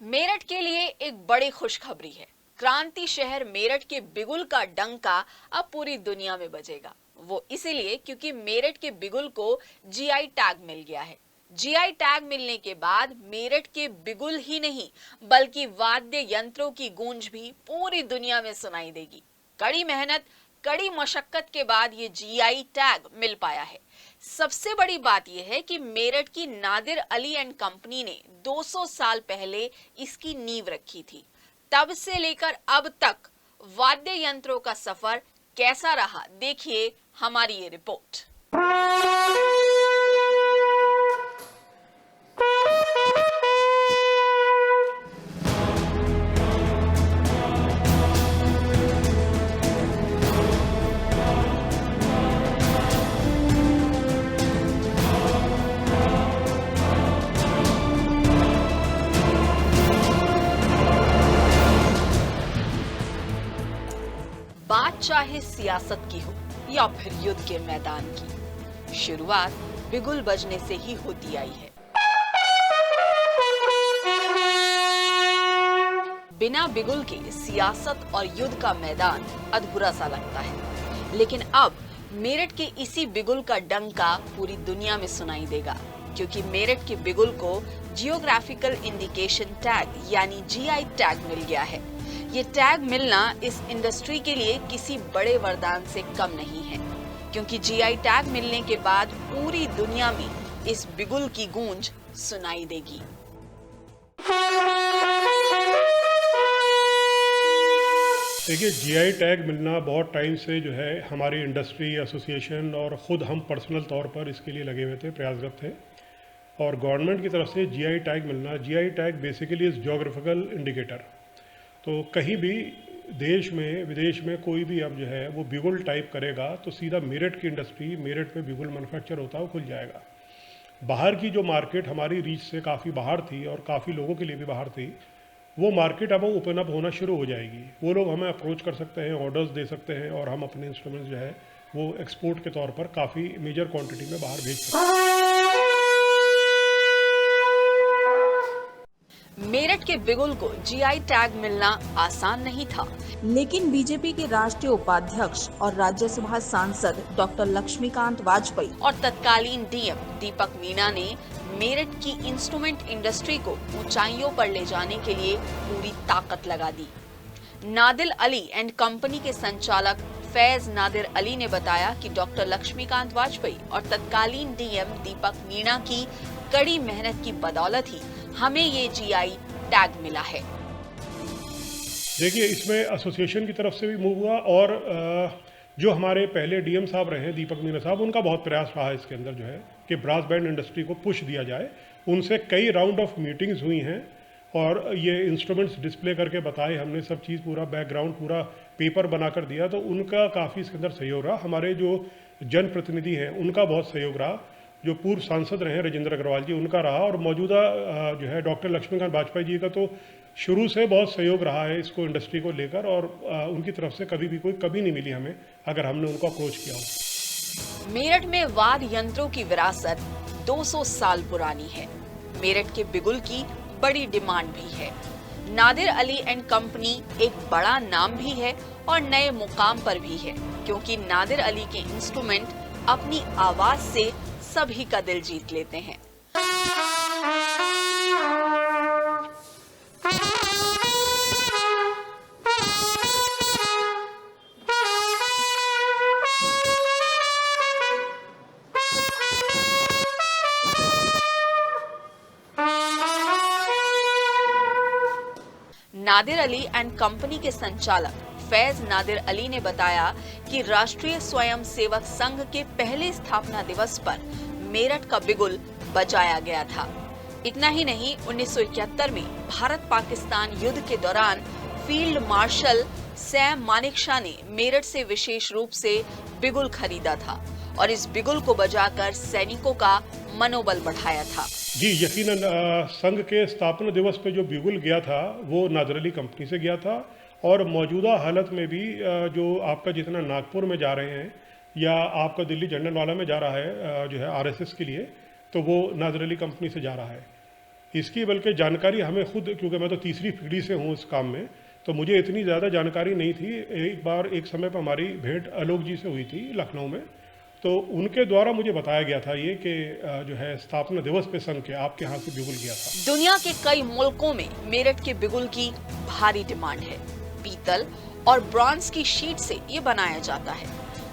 मेरठ के लिए एक बड़ी खुशखबरी है। क्रांति शहर मेरठ के बिगुल का डंका अब पूरी दुनिया में बजेगा। वो इसीलिए क्योंकि मेरठ के बिगुल को जीआई टैग मिल गया है। जीआई टैग मिलने के बाद मेरठ के बिगुल ही नहीं बल्कि वाद्य यंत्रों की गूंज भी पूरी दुनिया में सुनाई देगी। कड़ी मेहनत, कड़ी मशक्कत के बाद ये जीआई टैग मिल पाया है। सबसे बड़ी बात यह है कि मेरठ की नादिर अली एंड कंपनी ने 200 साल पहले इसकी नींव रखी थी। तब से लेकर अब तक वाद्य यंत्रों का सफर कैसा रहा, देखिए हमारी ये रिपोर्ट। बात चाहे सियासत की हो या फिर युद्ध के मैदान की, शुरुआत बिगुल बजने से ही होती आई है। बिना बिगुल के सियासत और युद्ध का मैदान अधूरा सा लगता है। लेकिन अब मेरठ के इसी बिगुल का डंका पूरी दुनिया में सुनाई देगा, क्योंकि मेरठ के बिगुल को जियोग्राफिकल इंडिकेशन टैग यानी जीआई टैग मिल गया है। ये टैग मिलना इस इंडस्ट्री के लिए किसी बड़े वरदान से कम नहीं है, क्योंकि जीआई टैग मिलने के बाद पूरी दुनिया में इस बिगुल की गूंज सुनाई देगी। देखिए, जीआई टैग मिलना बहुत टाइम से जो है हमारी इंडस्ट्री एसोसिएशन और ख़ुद हम पर्सनल तौर पर इसके लिए लगे हुए थे, प्रयासरत थे। और गवर्नमेंट की तरफ से जीआई टैग मिलना, GI tag basically is geographical indicator. तो कहीं भी देश में विदेश में कोई भी अब जो है वो बिगुल टाइप करेगा तो सीधा मेरठ की इंडस्ट्री, मेरठ में बिगुल मैन्युफैक्चर होता है, वो खुल जाएगा। बाहर की जो मार्केट हमारी रीच से काफ़ी बाहर थी और काफ़ी लोगों के लिए भी बाहर थी, वो मार्केट अब ओपन अप होना शुरू हो जाएगी। वो लोग हमें अप्रोच कर सकते हैं, ऑर्डर्स दे सकते हैं और हम अपने इंस्ट्रूमेंट्स जो है वो एक्सपोर्ट के तौर पर काफ़ी मेजर क्वांटिटी में बाहर भेज सकते हैं। मेरठ के बिगुल को जीआई टैग मिलना आसान नहीं था, लेकिन बीजेपी के राष्ट्रीय उपाध्यक्ष और राज्यसभा सांसद डॉक्टर लक्ष्मीकांत वाजपेयी और तत्कालीन डीएम दीपक मीणा ने मेरठ की इंस्ट्रूमेंट इंडस्ट्री को ऊंचाइयों पर ले जाने के लिए पूरी ताकत लगा दी। नादिर अली एंड कंपनी के संचालक फैज नादिर अली ने बताया कि डॉक्टर लक्ष्मीकांत वाजपेयी और तत्कालीन डीएम दीपक मीणा की कड़ी मेहनत की बदौलत ही हमें ये जीआई टैग मिला है। देखिए, इसमें एसोसिएशन की तरफ से भी मूव हुआ और जो हमारे पहले डीएम साहब रहे हैं दीपक मीणा साहब, उनका बहुत प्रयास रहा है इसके अंदर जो है कि ब्रास बैंड इंडस्ट्री को पुश दिया जाए। उनसे कई राउंड ऑफ मीटिंग्स हुई हैं और ये इंस्ट्रूमेंट्स डिस्प्ले करके बताए हमने, सब चीज़ पूरा बैकग्राउंड पूरा पेपर बनाकर दिया। तो उनका काफ़ी इसके अंदर सहयोग रहा। हमारे जो जनप्रतिनिधि हैं उनका बहुत सहयोग रहा। जो पूर्व सांसद रहे राजेंद्र अग्रवाल जी, उनका रहा। और मौजूदा जो है डॉक्टर लक्ष्मीकांत वाजपेयी जी का तो शुरू से बहुत सहयोग रहा है इसको इंडस्ट्री को लेकर, और उनकी तरफ से कभी भी कोई कमी नहीं मिली हमें अगर हमने उनको अप्रोच किया हो। मेरठ में वाद्य यंत्रों की विरासत 200 साल पुरानी है। मेरठ के बिगुल की बड़ी डिमांड भी है। नादिर अली एंड कंपनी एक बड़ा नाम भी है और नए मुकाम पर भी है, क्योंकि नादिर अली के इंस्ट्रूमेंट अपनी आवाज से सभी का दिल जीत लेते हैं। नादिर अली एंड कंपनी के संचालक फैज नादिर अली ने बताया कि राष्ट्रीय स्वयंसेवक संघ के पहले स्थापना दिवस पर मेरठ का बिगुल बजाया गया था। इतना ही नहीं, 1971 में भारत पाकिस्तान युद्ध के दौरान फील्ड मार्शल सैम मानेकशॉ ने मेरठ से विशेष रूप से बिगुल खरीदा था और इस बिगुल को बजाकर सैनिकों का मनोबल बढ़ाया था। जी, यकीनन संघ के स्थापना दिवस पे जो बिगुल गया था वो नादिर अली कंपनी से गया था। और मौजूदा हालत में भी जो आपका जितना नागपुर में जा रहे हैं या आपका दिल्ली झंडनवाला में जा रहा है जो है आरएसएस के लिए, तो वो नादिर अली कंपनी से जा रहा है। इसकी बल्कि जानकारी हमें खुद, क्योंकि मैं तो तीसरी पीढ़ी से हूँ इस काम में, तो मुझे इतनी ज़्यादा जानकारी नहीं थी। एक समय पर हमारी भेंट आलोक जी से हुई थी लखनऊ में, तो उनके द्वारा मुझे बताया गया था ये कि जो है स्थापना दिवस पे संघ के आपके यहाँ से बिगुल गया था। दुनिया के कई मुल्कों में मेरठ के बिगुल की भारी डिमांड है। पीतल और ब्रॉन्ज की शीट से ये बनाया जाता है।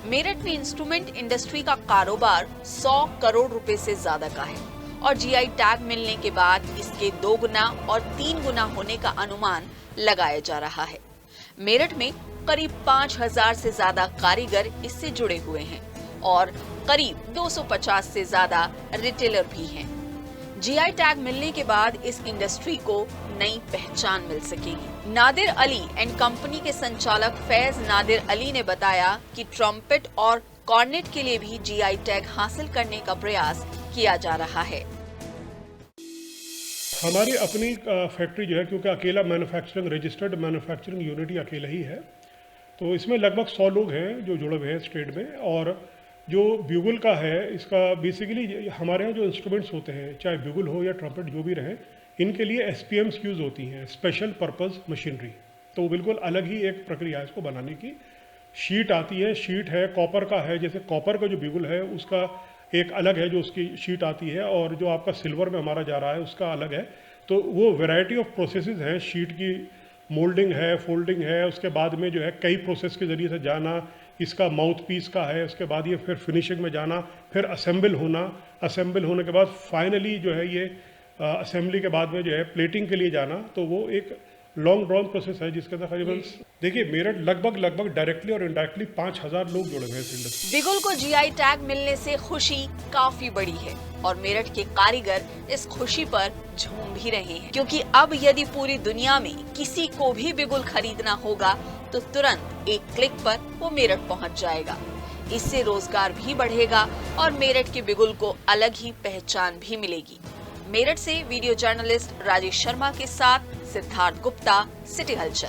मेरठ में इंस्ट्रूमेंट इंडस्ट्री का कारोबार 100 करोड़ रुपए से ज्यादा का है और जीआई टैग मिलने के बाद इसके 2 गुना और 3 गुना होने का अनुमान लगाया जा रहा है। मेरठ में करीब 5000 से ज्यादा कारीगर इससे जुड़े हुए हैं और करीब 250 से ज्यादा रिटेलर भी हैं। जीआई टैग मिलने के बाद इस इंडस्ट्री को नई पहचान मिल सकेगी। नादिर अली एंड कंपनी के संचालक फैज नादिर अली ने बताया कि ट्रम्पेट और कॉर्नेट के लिए भी जीआई टैग हासिल करने का प्रयास किया जा रहा है। हमारी अपनी फैक्ट्री जो है, क्योंकि अकेला मैन्युफैक्चरिंग रजिस्टर्ड मैन्युफैक्चरिंग यूनिट ही अकेला ही है, तो इसमें लगभग 100 लोग हैं जो जुड़े हुए हैं इस ट्रेड में। और जो ब्यूगल का है, इसका बेसिकली हमारे यहाँ जो इंस्ट्रूमेंट्स होते हैं, चाहे ब्यूगल हो या ट्रम्पेट जो भी रहे, इनके लिए SPMs यूज़ होती हैं, स्पेशल पर्पस मशीनरी। तो बिल्कुल अलग ही एक प्रक्रिया है इसको बनाने की। शीट आती है, शीट है कॉपर का है, जैसे कॉपर का जो ब्यूगल है उसका एक अलग है जो उसकी शीट आती है, और जो आपका सिल्वर में हमारा जा रहा है उसका अलग है। तो वो वैरायटी ऑफ प्रोसेसेस हैं। शीट की मोल्डिंग है, फोल्डिंग है, उसके बाद में जो है कई प्रोसेस के ज़रिए से जाना, इसका माउथ पीस का है, उसके बाद ये फिर फिनिशिंग में जाना, फिर असेंबल होना, असेंबल होने के बाद फाइनली जो है ये असेंबली के बाद में जो है प्लेटिंग के लिए जाना। तो वो एक लॉन्ग ड्रॉन प्रोसेस है जिसके अंदर करीबन देखिए मेरठ लगभग डायरेक्टली और इनडायरेक्टली 5000 लोग जुड़े हुए हैं इस इंडस्ट्री। बिगुल को जीआई टैग मिलने से खुशी काफी बड़ी है और मेरठ के कारीगर इस खुशी पर झूम भी रहे हैं, क्योंकि अब यदि पूरी दुनिया में किसी को भी बिगुल खरीदना होगा तो तुरंत एक क्लिक पर वो मेरठ पहुंच जाएगा। इससे रोजगार भी बढ़ेगा और मेरठ के बिगुल को अलग ही पहचान भी मिलेगी। मेरठ से वीडियो जर्नलिस्ट राजेश शर्मा के साथ सिद्धार्थ गुप्ता, सिटी हलचल।